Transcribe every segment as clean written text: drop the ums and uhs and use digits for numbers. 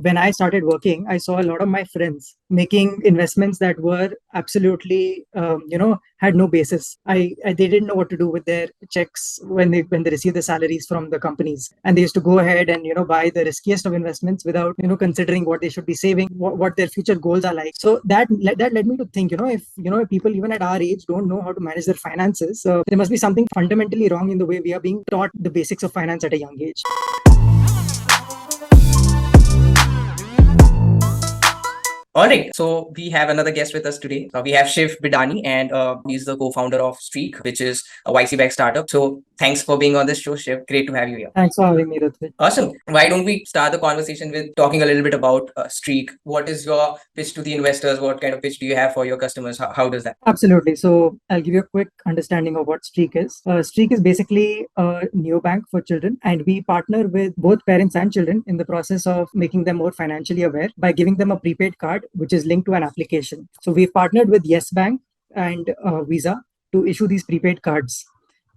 when I started working, I saw a lot of my friends making investments that were absolutely, had no basis. They didn't know what to do with their checks when they received the salaries from the companies, and they used to go ahead and buy the riskiest of investments without considering what they should be saving, what their future goals are like. So that led me to think, if people even at our age don't know how to manage their finances, there must be something fundamentally wrong in the way we are being taught the basics of finance at a young age. All right, so we have another guest with us today. We have Shiv Bidani, and he's the co-founder of Streak, which is a YC-backed startup. So thanks for being on this show, Shiv. Great to have you here. Thanks for having me, Ritvik. Awesome. Why don't we start the conversation with talking a little bit about Streak? What is your pitch to the investors? What kind of pitch do you have for your customers? How does that? Absolutely. So I'll give you a quick understanding of what Streak is. Streak is basically a neobank for children, and we partner with both parents and children in the process of making them more financially aware by giving them a prepaid card, which is linked to an application. So we've partnered with Yes Bank and Visa to issue these prepaid cards.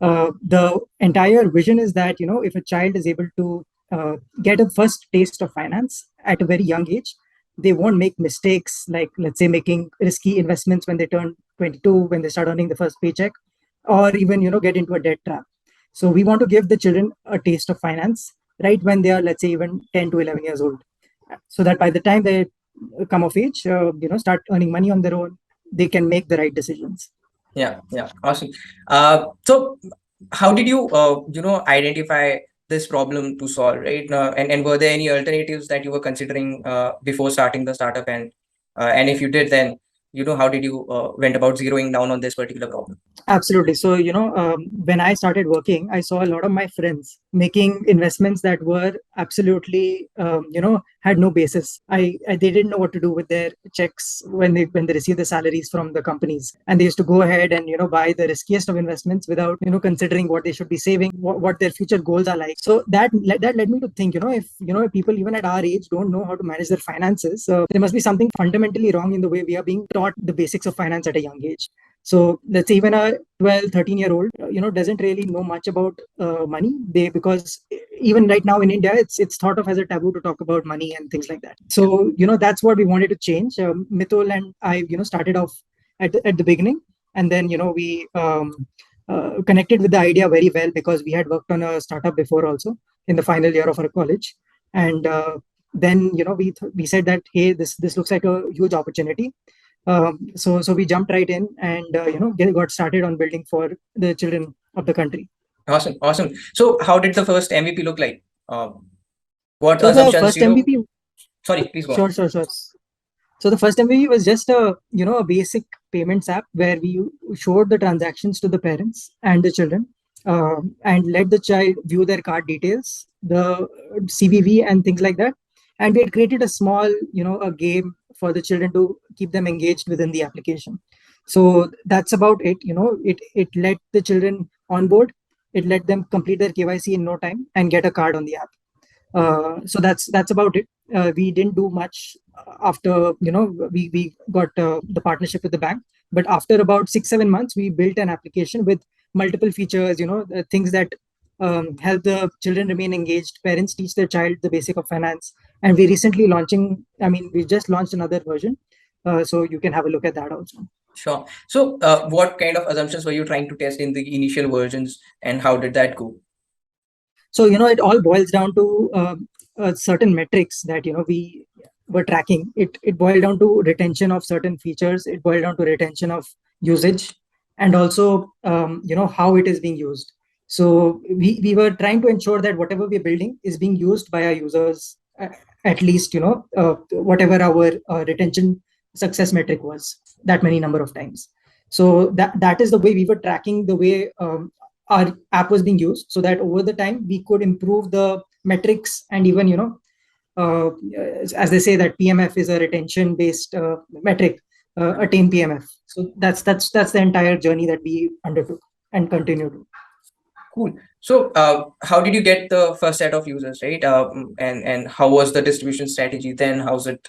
The entire vision is that, if a child is able to get a first taste of finance at a very young age, they won't make mistakes like, let's say, making risky investments when they turn 22, when they start earning the first paycheck, or even, get into a debt trap. So we want to give the children a taste of finance right when they are, let's say, even 10 to 11 years old, so that by the time they come of age, start earning money on their own, they can make the right decisions. Yeah, awesome. So how did you identify this problem to solve, right? And were there any alternatives that you were considering before starting the startup? And if you did, then how did you went about zeroing down on this particular problem? Absolutely. So, when I started working, I saw a lot of my friends making investments that were absolutely, had no basis. They didn't know what to do with their checks when they received the salaries from the companies, and they used to go ahead and buy the riskiest of investments without considering what they should be saving, what their future goals are like. So that led me to think, if people even at our age don't know how to manage their finances, there must be something fundamentally wrong in the way we are being taught the basics of finance at a young age. So let's say even a 12, 13-year-old, doesn't really know much about money. Because even right now in India, it's thought of as a taboo to talk about money and things like that. So, that's what we wanted to change. Mithul and I, started off at the beginning, and then, we connected with the idea very well because we had worked on a startup before also in the final year of our college. And then, we said that, hey, this looks like a huge opportunity. So we jumped right in and got started on building for the children of the country. Awesome. So how did the first MVP look like? What so assumptions? The first MVP. Sorry, please go on. Sure. So the first MVP was just a basic payments app where we showed the transactions to the parents and the children, and let the child view their card details, the CVV and things like that. And we had created a small, a game for the children to keep them engaged within the application. So that's about it. It let the children on board. It let them complete their KYC in no time and get a card on the app. So that's about it. We didn't do much after we got the partnership with the bank, but after about 6-7 months we built an application with multiple features, things that help the children remain engaged, parents teach their child the basic of finance. And we just launched another version, so you can have a look at that also. Sure. So what kind of assumptions were you trying to test in the initial versions, and how did that go? So, it all boils down to certain metrics that, we were tracking. It boiled down to retention of certain features. It boiled down to retention of usage, and also, how it is being used. So we were trying to ensure that whatever we're building is being used by our users, at least, whatever our retention success metric was, that many number of times. So that is the way we were tracking the way our app was being used, so that over the time we could improve the metrics. And even, as they say, that PMF is a retention based metric, attain PMF. So that's the entire journey that we undertook and continue to. Cool. So how did you get the first set of users, right? And how was the distribution strategy then? How's it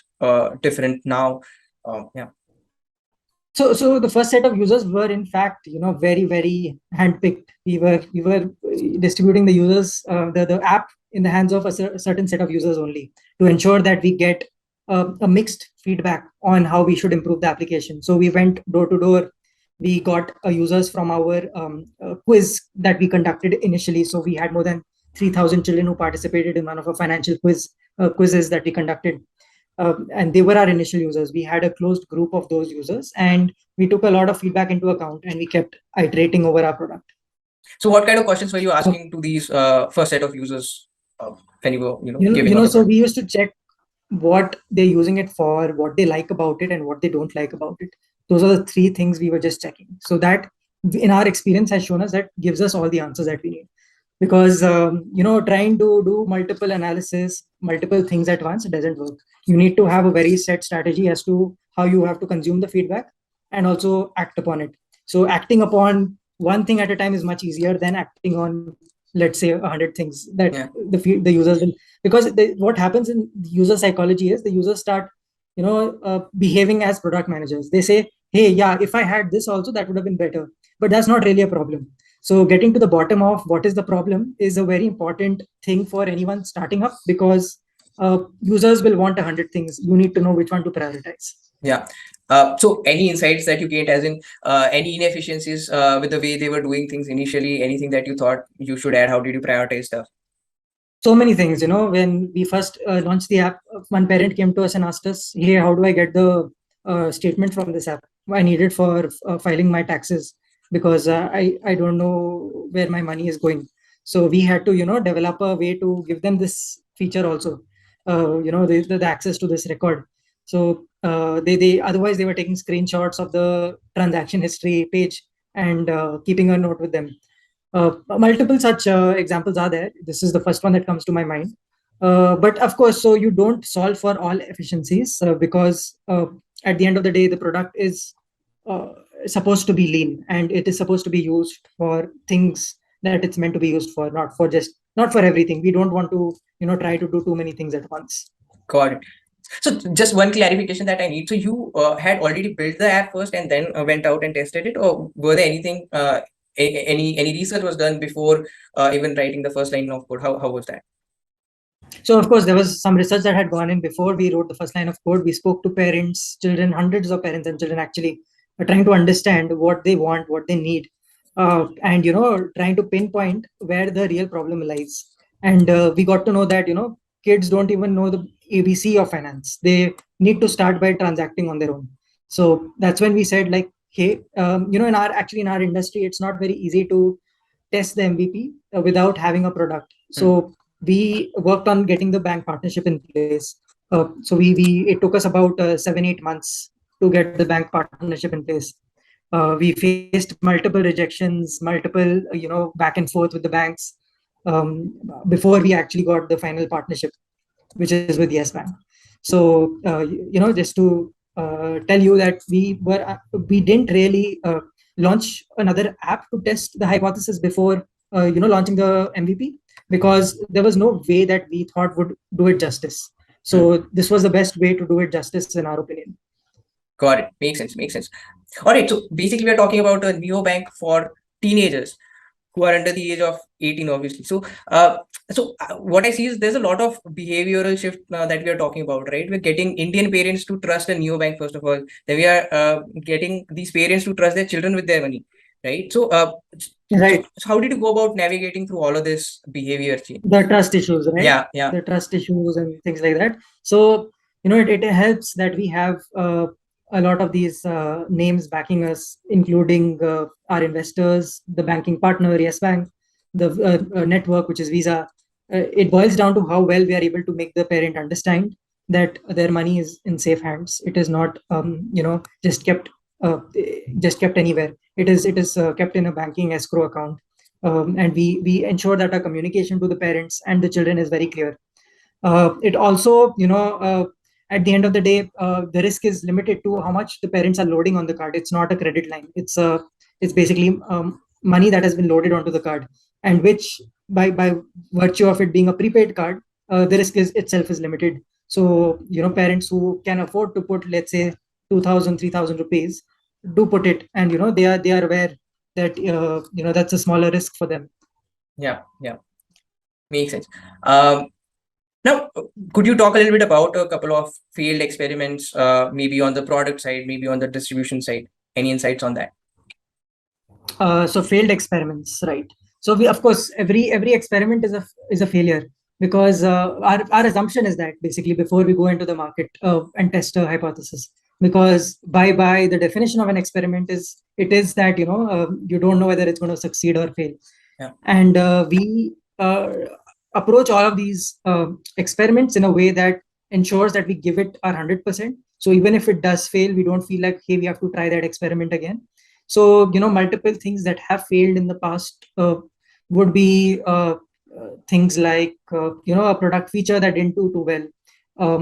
different now? Yeah. So the first set of users were, in fact, very, very handpicked. We were distributing the users. The app in the hands of a certain set of users only, to ensure that we get a mixed feedback on how we should improve the application. So we went door to door. We got users from our quiz that we conducted initially. So we had more than 3,000 children who participated in one of our financial quizzes that we conducted. And they were our initial users. We had a closed group of those users, and we took a lot of feedback into account, and we kept iterating over our product. So what kind of questions were you asking to these first set of users when you were, giving out the So product? we used to check what they're using it for, what they like about it, and what they don't like about it. Those are the three things we were just checking. So that, in our experience, has shown us that gives us all the answers that we need. Because trying to do multiple analysis, multiple things at once, it doesn't work. You need to have a very set strategy as to how you have to consume the feedback and also act upon it. So acting upon one thing at a time is much easier than acting on, let's say, 100 things that Yeah. the users will. Because what happens in user psychology is the users start behaving as product managers. They say, hey, yeah, if I had this also, that would have been better. But that's not really a problem. So getting to the bottom of what is the problem is a very important thing for anyone starting up, because users will want 100 things. You need to know which one to prioritize. Yeah. So any insights that you gained, as in any inefficiencies with the way they were doing things initially, anything that you thought you should add? How did you prioritize stuff? So many things. When we first launched the app, one parent came to us and asked us, hey, how do I get the statement from this app? I need it for filing my taxes, because I don't know where my money is going. So we had to develop a way to give them this feature also, the access to this record. So they otherwise they were taking screenshots of the transaction history page and keeping a note with them. Multiple such examples are there. This is the first one that comes to my mind. But of course, so you don't solve for all efficiencies, because at the end of the day, the product is uh, supposed to be lean, and it is supposed to be used for things that it's meant to be used for, not for everything. We don't want to try to do too many things at once. Got it. So just one clarification that I need. So you had already built the app first and then went out and tested it, or were there anything any research was done before even writing the first line of code? How was that? So of course, there was some research that had gone in before we wrote the first line of code. We spoke to parents, children, hundreds of parents and children actually, trying to understand what they want, what they need, and trying to pinpoint where the real problem lies. And we got to know that kids don't even know the ABC of finance. They need to start by transacting on their own. So that's when we said, like, hey, in our industry, it's not very easy to test the MVP without having a product. So we worked on getting the bank partnership in place. So we it took us about 7-8 months to get the bank partnership in place. We faced multiple rejections, multiple back and forth with the banks, before we actually got the final partnership, which is with Yes Bank. So just to tell you that we didn't really launch another app to test the hypothesis before launching the MVP, because there was no way that we thought would do it justice. So this was the best way to do it justice, in our opinion. Got it. Makes sense. Makes sense. All right. So basically, we're talking about a neobank for teenagers who are under the age of 18, obviously. So what I see is there's a lot of behavioral shift that we are talking about, right? We're getting Indian parents to trust a neobank, first of all. Then we are getting these parents to trust their children with their money, right? Right. So how did you go about navigating through all of this behavior change? The trust issues, right? Yeah. The trust issues and things like that. So it helps that we have a lot of these names backing us, including our investors, the banking partner, Yes Bank, the network, which is Visa. It boils down to how well we are able to make the parent understand that their money is in safe hands. It is not uh, just kept anywhere. It is kept in a banking escrow account. And we ensure that our communication to the parents and the children is very clear. It also, at the end of the day, the risk is limited to how much the parents are loading on the card. It's not a credit line. It's basically money that has been loaded onto the card, and which, by virtue of it being a prepaid card, the risk is itself is limited. So parents who can afford to put, let's say, 2,000, 3,000 rupees, do put it, and they are aware that that's a smaller risk for them. Yeah. Makes sense. Um, Now, could you talk a little bit about a couple of failed experiments, maybe on the product side, maybe on the distribution side? Any insights on that? So failed experiments, right? So we, of course, every experiment is a failure, because our assumption is that basically before we go into the market and test a hypothesis, because by the definition of an experiment is, it is that, you don't know whether it's going to succeed or fail. Yeah. And we approach all of these experiments in a way that ensures that we give it our 100%. So even if it does fail, we don't feel like, hey, we have to try that experiment again. So, multiple things that have failed in the past would be things like, a product feature that didn't do too well,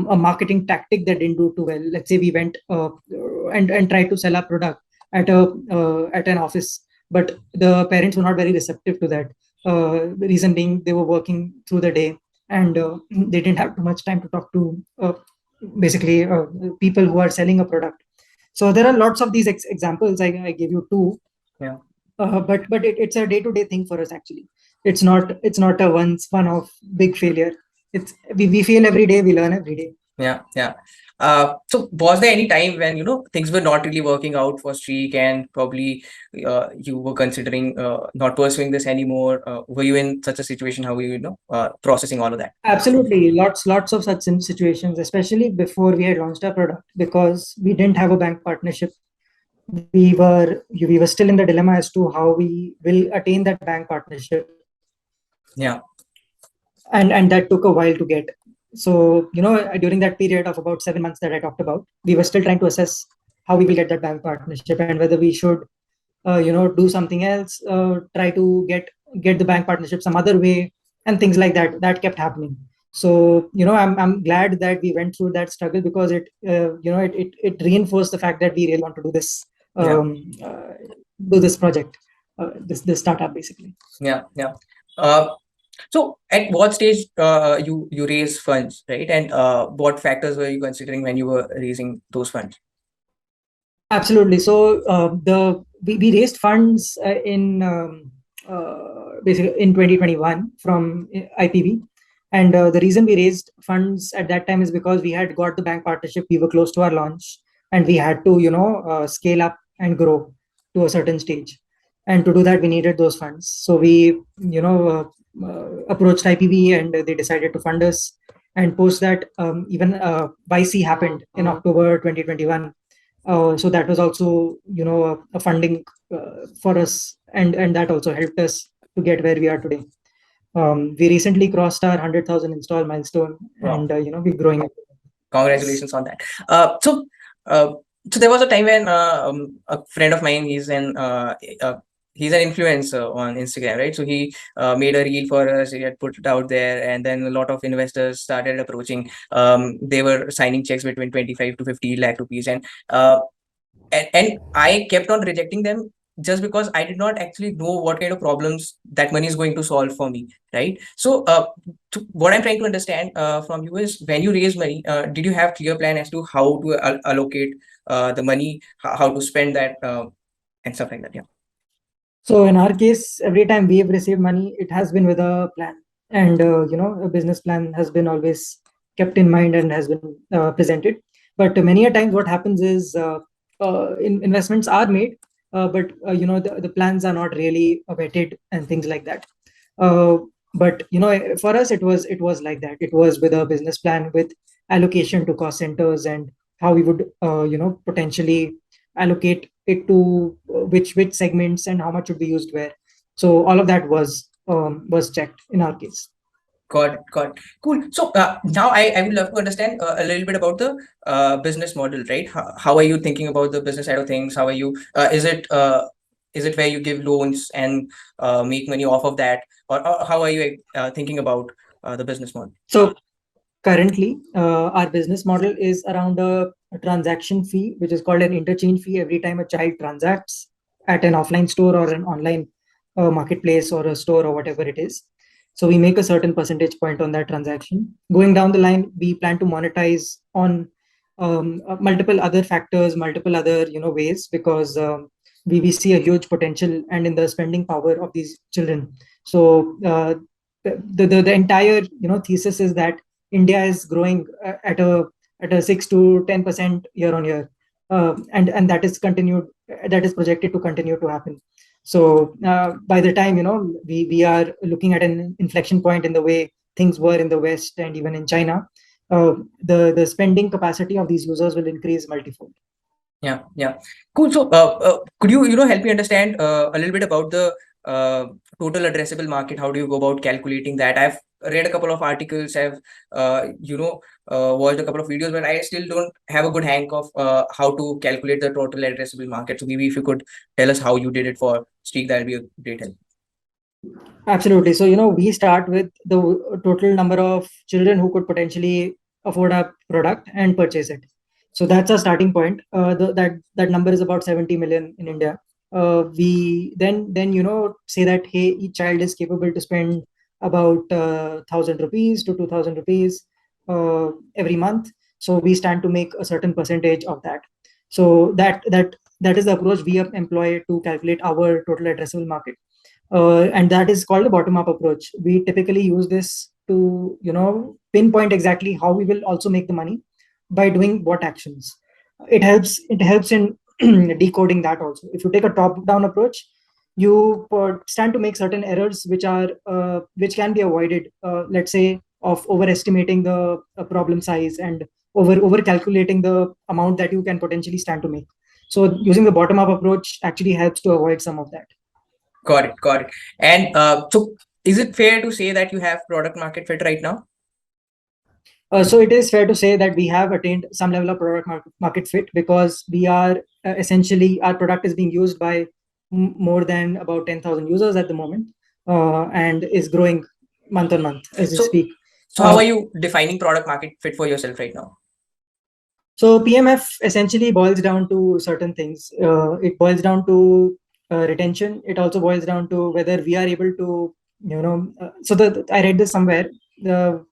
a marketing tactic that didn't do too well. Let's say we went and tried to sell our product at an office, but the parents were not very receptive to that. The reason being, they were working through the day, and they didn't have too much time to talk to basically people who are selling a product. So there are lots of these examples. I gave you two, Yeah. but it's a day-to-day thing for us actually. It's not a one-off big failure. We fail every day, we learn every day. Yeah, yeah. So was there any time when, things were not really working out for Streak, and probably you were considering not pursuing this anymore? Were you in such a situation? How were you, processing all of that? Absolutely, lots of such situations, especially before we had launched our product, because we didn't have a bank partnership. We were still in the dilemma as to how we will attain that bank partnership. Yeah. And that took a while to get. So, during that period of about 7 months that I talked about, we were still trying to assess how we will get that bank partnership, and whether we should do something else, try to get the bank partnership some other way, and things like that kept happening. So, I'm glad that we went through that struggle, because it reinforced the fact that we really want to do this, Yeah. project, this startup basically. Yeah, yeah. So at what stage you raise funds, right? And what factors were you considering when you were raising those funds? Absolutely. So we raised funds basically in 2021 from IPV, and the reason we raised funds at that time is because we had got the bank partnership. We were close to our launch, and we had to scale up and grow to a certain stage. And to do that, we needed those funds. So we approached IPV, and they decided to fund us. And post that, even YC happened in October 2021. So that was also a funding for us, and that also helped us to get where we are today. We recently crossed our 100,000 install milestone. Wow. And we're growing. Congratulations on that. Uh, so there was a time when a friend of mine, he's an influencer on Instagram, right? So he made a reel for us. He had put it out there, and then a lot of investors started approaching. They were signing checks between 25 to 50 lakh rupees, and I kept on rejecting them just because I did not actually know what kind of problems that money is going to solve for me, right? So, what I'm trying to understand from you is, when you raise money, did you have clear plan as to how to allocate the money, how to spend that, and stuff like that? Yeah. So in our case, every time we have received money, it has been with a plan, and a business plan has been always kept in mind and has been presented. But many a times, what happens is investments are made, but the plans are not really vetted and things like that. Uh, but for us, it was like that. It was with a business plan with allocation to cost centers, and how we would potentially allocate it to which segments, and how much would be used where. So all of that was checked in our case. Got it, got it. Cool. So now I would love to understand a little bit about the business model, right? How are you thinking about the business side of things? How are you? Is it where you give loans and make money off of that, or how are you thinking about the business model? So currently, our business model is around a transaction fee, which is called an interchange fee, every time a child transacts at an offline store or an online marketplace or a store or whatever it is. So we make a certain percentage point on that transaction. Going down the line, we plan to monetize on multiple other factors, multiple other ways, because we see a huge potential and in the spending power of these children. So the entire thesis is that India is growing at a 6 to 10% year on year, and that is projected to continue to happen. So by the time we are looking at an inflection point in the way things were in the West and even in China, the spending capacity of these users will increase multifold. Yeah, yeah. Cool. So, could you, help me understand a little bit about the uh, total addressable market? How do you go about calculating that? I've read a couple of articles, I've, watched a couple of videos, but I still don't have a good hang of how to calculate the total addressable market. So maybe if you could tell us how you did it for Streak, that'll be a great help. Absolutely. So, we start with the total number of children who could potentially afford a product and purchase it. So that's our starting point. That number is about 70 million in India. We then say that, hey, each child is capable to spend about 1,000 rupees to 2,000 rupees every month. So we stand to make a certain percentage of that. So that is the approach we employ to calculate our total addressable market, and that is called a bottom-up approach. We typically use this to pinpoint exactly how we will also make the money by doing what actions. It helps in decoding that also. If you take a top-down approach, you stand to make certain errors which can be avoided. Let's say of overestimating the problem size and over calculating the amount that you can potentially stand to make. So using the bottom-up approach actually helps to avoid some of that. Got it, got it. And so, is it fair to say that you have product market fit right now? So it is fair to say that we have attained some level of product market fit, because we are essentially, our product is being used by more than about 10,000 users at the moment, and is growing month on month as we So, speak. so how are you defining product market fit for yourself right now? So PMF essentially boils down to certain things. It boils down to retention. It also boils down to whether we are able to, I read this somewhere. The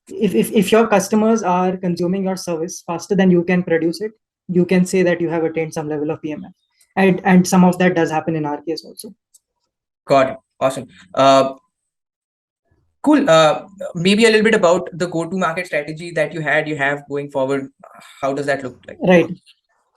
if your customers are consuming your service faster than you can produce it, you can say that you have attained some level of PMF, and some of that does happen in our case also. Got it. Awesome. Cool. Maybe a little bit about the go-to market strategy that you have going forward. How does that look like? Right.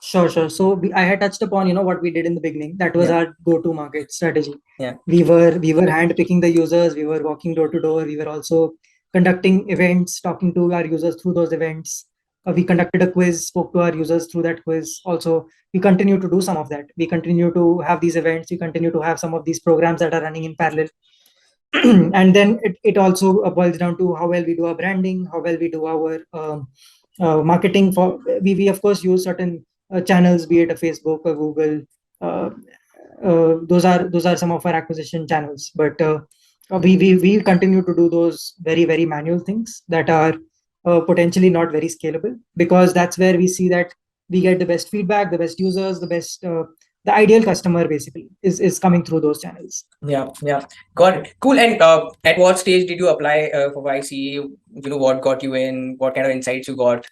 Sure. So I had touched upon what we did in the beginning. That was Yeah. our go-to market strategy. Yeah. We were handpicking the users. We were walking door to door. We were also conducting events, talking to our users through those events. We conducted a quiz, spoke to our users through that quiz. Also, we continue to do some of that. We continue to have these events. We continue to have some of these programs that are running in parallel. And then it also boils down to how well we do our branding, how well we do our marketing. For we of course use certain channels, be it a Facebook or Google. uh, those are some of our acquisition channels, but we continue to do those very very manual things that are potentially not very scalable, because that's where we see that we get the best feedback, the best users, the ideal customer basically is coming through those channels. Yeah, yeah, got it. Cool. And at what stage did you apply for YC? What got you in? What kind of insights you got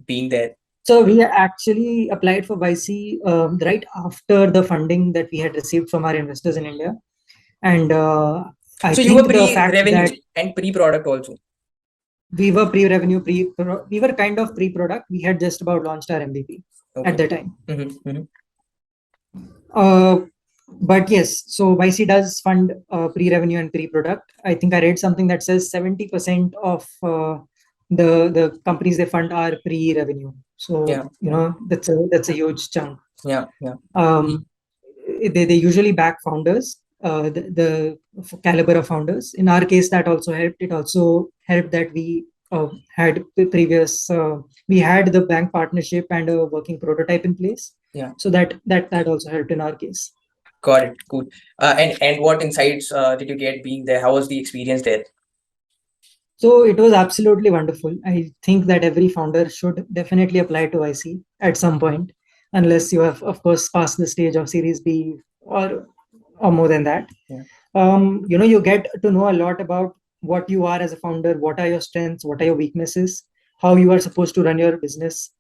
being there? So we actually applied for YC right after the funding that we had received from our investors in India, and I So you were think the fact pre-revenue that and pre-product also. we were pre-revenue, we were kind of pre-product. We had just about launched our MVP Okay. at the time. Mm-hmm. Uh, but yes, so YC does fund pre-revenue and pre-product. I think I read something that says 70% of the companies they fund are pre-revenue. So Yeah. that's a huge chunk. Yeah, yeah. They usually back founders, the caliber of founders. In our case, that also helped. It also helped that we had the previous we had the bank partnership and a working prototype in place. Yeah. So that also helped in our case. Got it. Cool. And what insights did you get being there? How was the experience there? So it was absolutely wonderful. I think that every founder should definitely apply to IC at some point, unless you have, of course, passed the stage of Series B or more than that. Yeah. You get to know a lot about what you are as a founder, what are your strengths, what are your weaknesses, how you are supposed to run your business,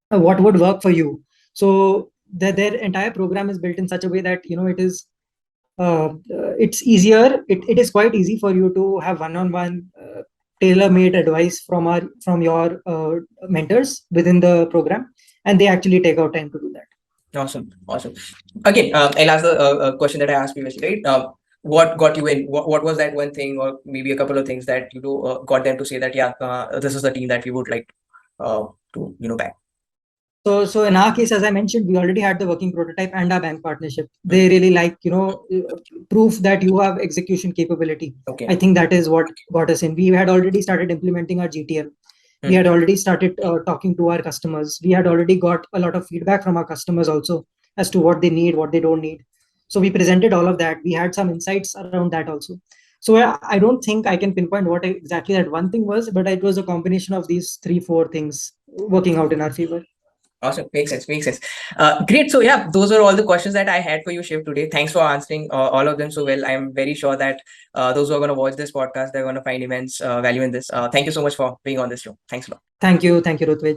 what would work for you. So their entire program is built in such a way that it is it's easier. It is quite easy for you to have one-on-one tailor-made advice from your mentors within the program, and they actually take out time to do that. Awesome, awesome. Again, I'll ask the question that I asked previously, right? What got you in? What was that one thing, or maybe a couple of things that got them to say that, yeah, this is the team that we would like to back. So in our case, as I mentioned, we already had the working prototype and our bank partnership. Hmm. They really like, proof that you have execution capability. Okay. I think that is what got us in. We had already started implementing our GTM. We had already started talking to our customers. We had already got a lot of feedback from our customers also as to what they need, what they don't need. So we presented all of that. We had some insights around that also. So I don't think I can pinpoint what exactly that one thing was, but it was a combination of these three, four things working out in our favor. Awesome. Makes sense. Makes sense. Great. So yeah, those are all the questions that I had for you, Shiv, today. Thanks for answering all of them so well. I'm very sure that those who are going to watch this podcast, they're going to find immense value in this. Thank you so much for being on this show. Thanks a lot. Thank you, Rutvej.